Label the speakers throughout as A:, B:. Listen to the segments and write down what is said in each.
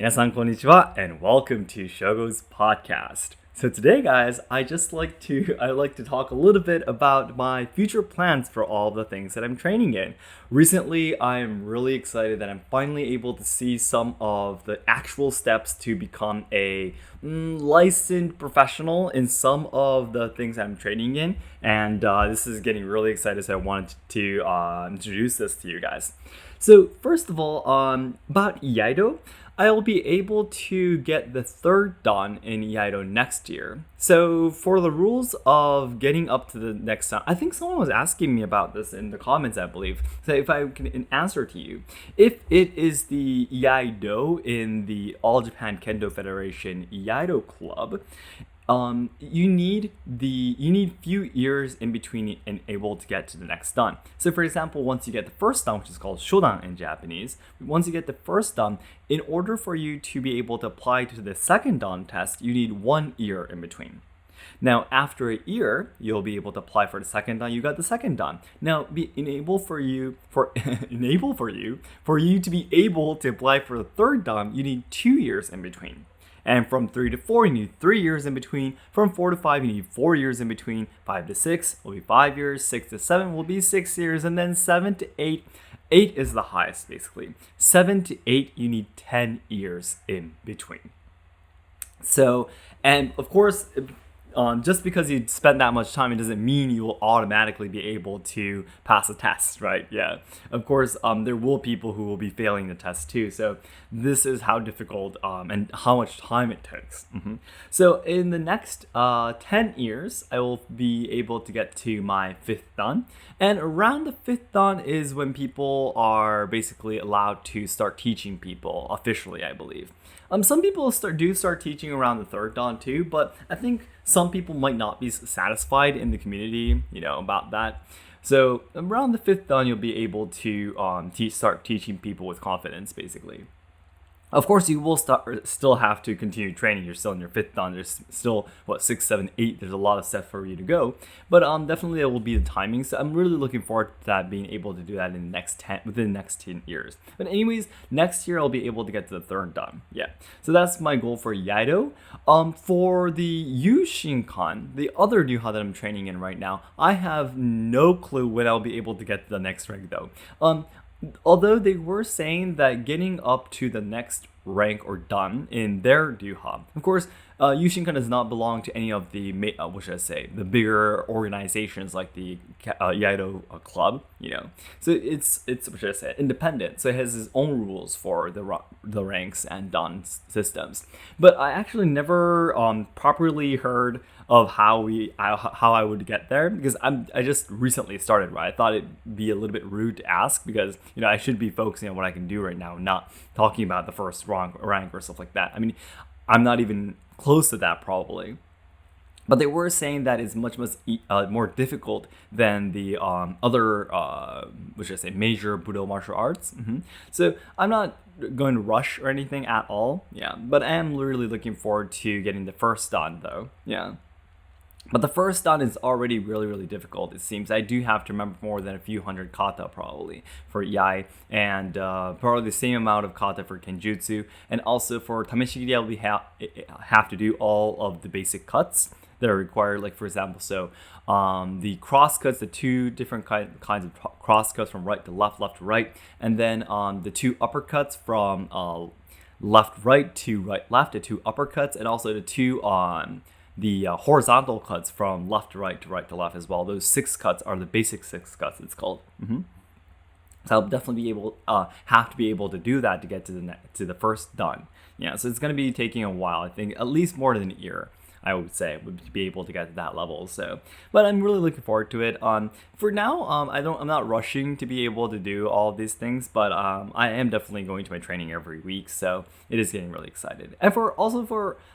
A: 皆さんこんにちは and welcome to Shogo's podcast. So today, guys, I like to talk a little bit about my future plans for all the things that I'm training in. Recently, I am really excited that I'm finally able to see some of the actual steps to become a licensed professional in some of the things I'm training in, and this is getting really excited. So I wanted to introduce this to you guys. So first of all, about Iaido. I'll be able to get the third dan in Iaido next year. So for the rules of getting up to the next dan, I think someone was asking me about this in the comments, I believe. So if I can answer to you, if it is the Iaido in the All Japan Kendo Federation Iaido Club, you need few years in between and able to get to the next dan. So for example, once you get the first dan, which is called Shodan in Japanese, once you get the first dan, in order for you to be able to apply to the second dan test, you need 1 year in between. Now, after a year, you'll be able to apply for the second dan. You got the second dan. Now, enable for you to be able to apply for the third dan, you need 2 years in between. And from 3 to 4, you need 3 years in between. From 4 to 5, you need 4 years in between. 5 to 6 will be 5 years. 6 to 7 will be 6 years. And then 7 to 8, 8 is the highest, basically. 7 to 8, you need 10 years in between. So, and of course, just because you spend that much time, it doesn't mean you will automatically be able to pass a test, right? Yeah. Of course, there will be people who will be failing the test too. So this is how difficult and how much time it takes. So in the next 10 years, I will be able to get to my 5th dan. And around the 5th dan is when people are basically allowed to start teaching people officially, I believe. Some people start teaching around the 3rd dan too, but I think some people might not be satisfied in the community, about that. So around the 5th dan, you'll be able to start teaching people with confidence, basically. Of course, you will still have to continue training. You're still in your 5th dan. There's still, 6, 7, 8. There's a lot of steps for you to go. But definitely it will be the timing. So I'm really looking forward to that, being able to do that within the next 10 years. But anyways, next year I'll be able to get to the 3rd dan. Yeah. So that's my goal for Iaido. For the Yushinkan, the other Ryuha that I'm training in right now, I have no clue when I'll be able to get to the next rank though. Although they were saying that getting up to the next rank or dan in their Ryuha, of course, Yushinkan does not belong to any of the the bigger organizations like the Iaido club, So it's independent. So it has its own rules for the ranks and dan systems. But I actually never properly heard of how I would get there, because I just recently started, right? I thought it'd be a little bit rude to ask, because I should be focusing on what I can do right now, not talking about the first rank or stuff like that. I mean, I'm not even close to that probably. But they were saying that it's much more difficult than the other major Budo martial arts. So I'm not going to rush or anything at all. Yeah, but I am really looking forward to getting the first dan though. Yeah. But the first dan is already really, really difficult, it seems. I do have to remember more than a few hundred kata probably for Iai, and probably the same amount of kata for Kenjutsu. And also for Tameshigiri, I'll have to do all of the basic cuts that are required. Like for example, the cross cuts, the 2 different kinds of cross cuts from right to left, left to right, and then the 2 uppercuts from left right to right left, the 2 uppercuts, and also the 2 the horizontal cuts from left to right to left as well. Those 6 cuts are the basic 6 cuts, it's called. So I'll definitely have to be able to do that to get to the first dan. Yeah, so it's going to be taking a while. I think at least more than a year, I would say, would be able to get to that level. So, but I'm really looking forward to it. For now, I'm not rushing to be able to do all of these things, but I am definitely going to my training every week. So it is getting really excited. And for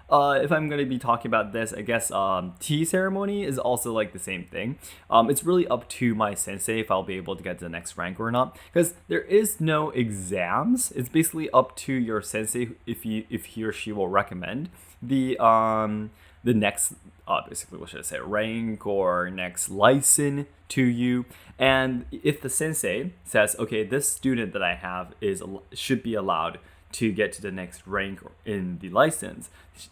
A: if I'm going to be talking about this, I guess tea ceremony is also like the same thing. It's really up to my sensei if I'll be able to get to the next rank or not, because there is no exams. It's basically up to your sensei if he or she will recommend the next, basically, rank or next license to you. And if the sensei says, okay, this student that I have should be allowed to get to the next rank in the license,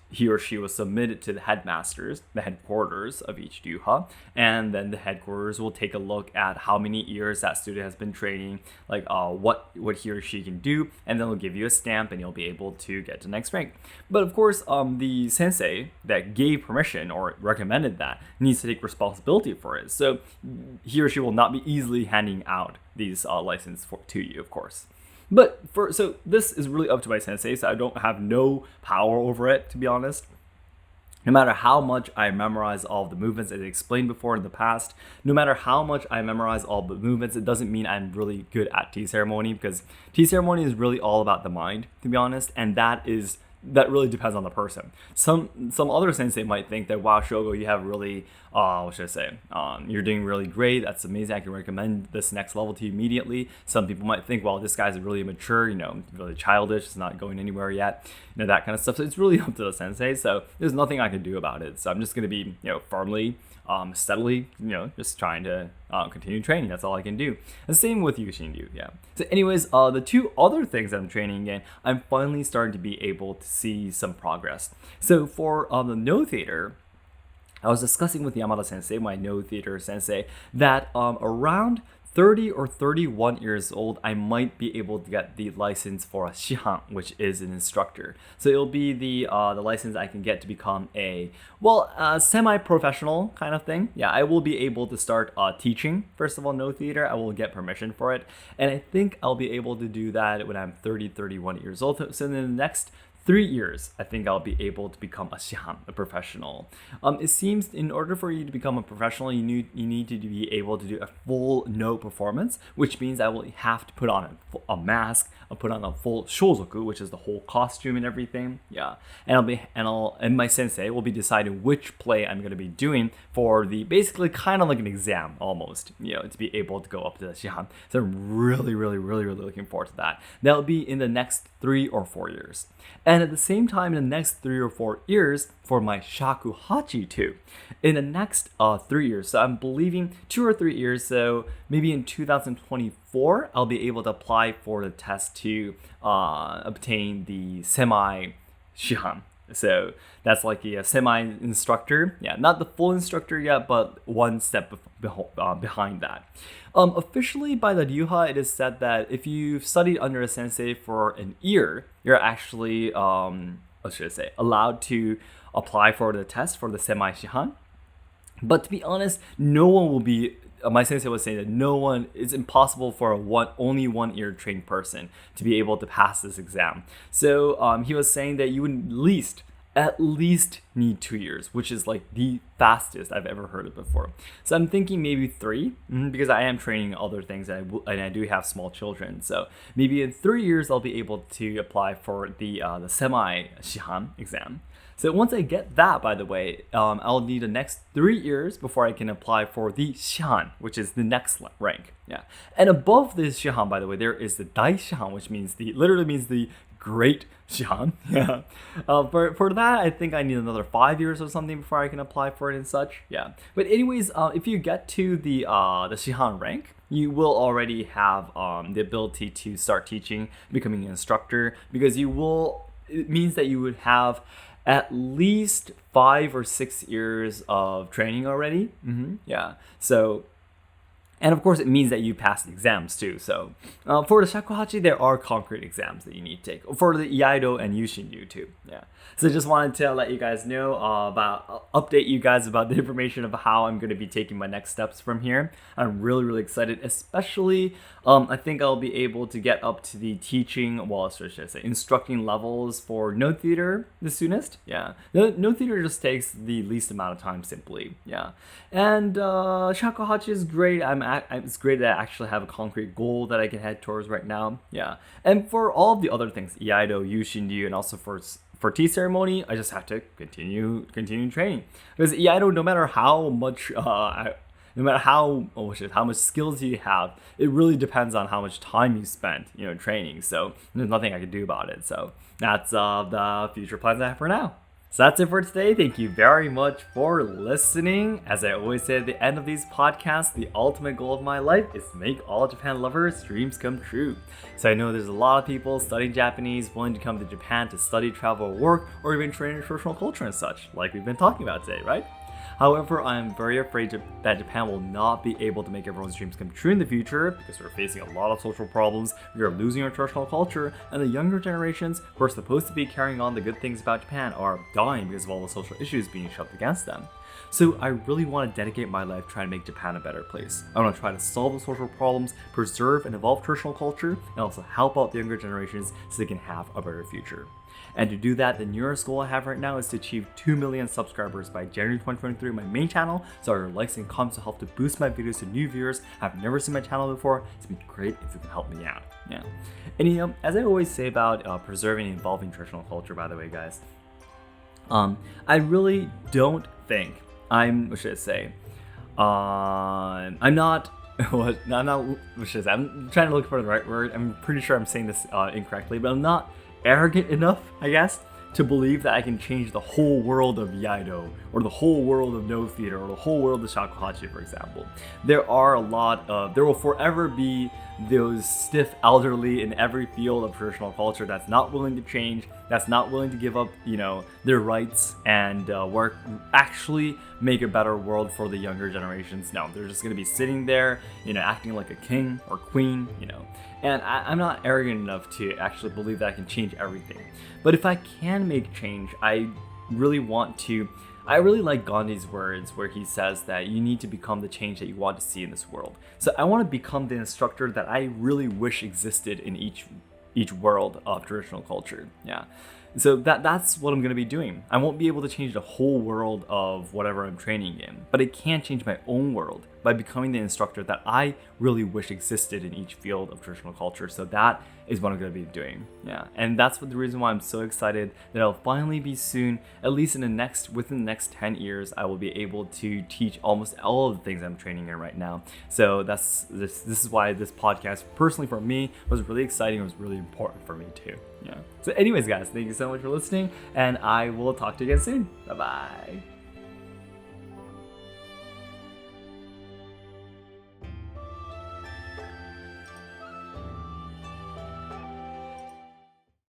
A: he or she will submit it to the headmasters, the headquarters of each ryuha, and then the headquarters will take a look at how many years that student has been training, like what he or she can do, and then they'll give you a stamp and you'll be able to get to the next rank. But of course, the sensei that gave permission or recommended that needs to take responsibility for it. So he or she will not be easily handing out these licenses to you, of course. But so this is really up to my sensei, so I don't have no power over it, to be honest. No matter how much I memorize all of the movements as I explained before in the past, no matter how much I memorize all the movements, it doesn't mean I'm really good at tea ceremony, because tea ceremony is really all about the mind, to be honest, and that really depends on the person. Some other sensei might think that, wow, Shogo, you have really, what should I say? You're doing really great. That's amazing. I can recommend this next level to you immediately. Some people might think, well, this guy's really immature, really childish. It's not going anywhere yet, that kind of stuff. So it's really up to the sensei. So there's nothing I can do about it. So I'm just going to be, firmly, steadily, just trying to continue training. That's all I can do. And same with Yushin-ryu, yeah. So anyways, the two other things that I'm training in, I'm finally starting to be able to see some progress. So for the No Theater, I was discussing with Yamada Sensei, my No Theater sensei, that around 30 or 31 years old, I might be able to get the license for a shihan, which is an instructor. So it'll be the license I can get to become a semi-professional kind of thing. Yeah, I will be able to start teaching, first of all, No Theater. I will get permission for it. And I think I'll be able to do that when I'm 30, 31 years old. So in the next 3 years, I think I'll be able to become a shihan, a professional. It seems in order for you to become a professional, you need to be able to do a full no performance, which means I will have to put on a mask, I'll put on a full shozoku, which is the whole costume and everything. Yeah, and my sensei will be deciding which play I'm going to be doing for the basically kind of like an exam almost, to be able to go up to the shihan. So I'm really, really, really, really looking forward to that. That'll be in the next 3 or 4 years. And at the same time, in the next 3 or 4 years, for my shakuhachi too, in the next 3 years, so I'm believing 2 or 3 years, so maybe in 2024, I'll be able to apply for the test to obtain the semi-shihan. So that's like a semi-instructor. Yeah, not the full instructor yet, but one step behind that. Officially by the ryuha, it is said that if you've studied under a sensei for an year, you're actually, allowed to apply for the test for the semi-shihan. But to be honest, no one will be, my sensei was saying that it's impossible for only 1 year trained person to be able to pass this exam. So he was saying that you would at least need 2 years, which is like the fastest I've ever heard of before. So I'm thinking maybe 3, because I am training other things and I do have small children. So maybe in 3 years I'll be able to apply for the semi-shihan exam. So once I get that, by the way, I'll need the next 3 years before I can apply for the shihan, which is the next rank. Yeah, and above this shihan, by the way, there is the dai shihan, which literally means the great shihan. Yeah. For that, I think I need another 5 years or something before I can apply for it and such. Yeah. But anyways, if you get to the shihan rank, you will already have the ability to start teaching, becoming an instructor, because it means that you would have at least 5 or 6 years of training already. Yeah. So, and of course, it means that you pass the exams too. So, for the shakuhachi, there are concrete exams that you need to take. For the iaido and yushin-ryu too. Yeah. So just wanted to let you guys know update you guys about the information of how I'm going to be taking my next steps from here. I'm really, really excited, especially I think I'll be able to get up to the instructing levels for No Theater the soonest. Yeah. No Theater just takes the least amount of time simply. Yeah. And shakuhachi is great. It's great that I actually have a concrete goal that I can head towards right now. Yeah. And for all of the other things, iaido, yushin-ryu, and also for tea ceremony, I just have to continue training, because iaido, no matter how much how much skills you have, it really depends on how much time you spent training. So there's nothing I can do about it. So that's the future plans I have for now. So that's it for today. Thank you very much for listening. As I always say at the end of these podcasts, the ultimate goal of my life is to make all Japan lovers' dreams come true. So I know there's a lot of people studying Japanese, willing to come to Japan to study, travel, work, or even train in traditional culture and such, like we've been talking about today, right? However, I am very afraid that Japan will not be able to make everyone's dreams come true in the future because we're facing a lot of social problems, we are losing our traditional culture, and the younger generations who are supposed to be carrying on the good things about Japan are dying because of all the social issues being shoved against them. So I really want to dedicate my life trying to make Japan a better place. I want to try to solve the social problems, preserve and evolve traditional culture, and also help out the younger generations so they can have a better future. And to do that, the nearest goal I have right now is to achieve 2 million subscribers by January 2023 on my main channel. So your likes and comments will help to boost my videos to new viewers who have never seen my channel before. It's been great if you can help me out. Yeah. And as I always say about preserving and evolving traditional culture, by the way, guys, I really don't think what should I say? I'm not. What should I say? I'm trying to look for the right word. I'm pretty sure I'm saying this incorrectly, but I'm not arrogant enough, I guess, to believe that I can change the whole world of Iaido, or the whole world of No Theater, or the whole world of Shakuhachi, for example. There will forever be those stiff elderly in every field of traditional culture that's not willing to change, that's not willing to give up, their rights and actually make a better world for the younger generations. No, they're just going to be sitting there, acting like a king or queen, And I'm not arrogant enough to actually believe that I can change everything. But if I can make change, I really like Gandhi's words where he says that you need to become the change that you want to see in this world. So I want to become the instructor that I really wish existed in each world of traditional culture. Yeah. So that's what I'm going to be doing. I won't be able to change the whole world of whatever I'm training in, but I can change my own world by becoming the instructor that I really wish existed in each field of traditional culture. So that is what I'm going to be doing. Yeah. And that's the reason why I'm so excited that I'll finally be soon, at least within the next 10 years, I will be able to teach almost all of the things I'm training in right now. So this is why this podcast, personally for me, was really exciting. It was really important for me too. Yeah. So anyways, guys, thank you so much for listening, and I will talk to you again soon. Bye-bye.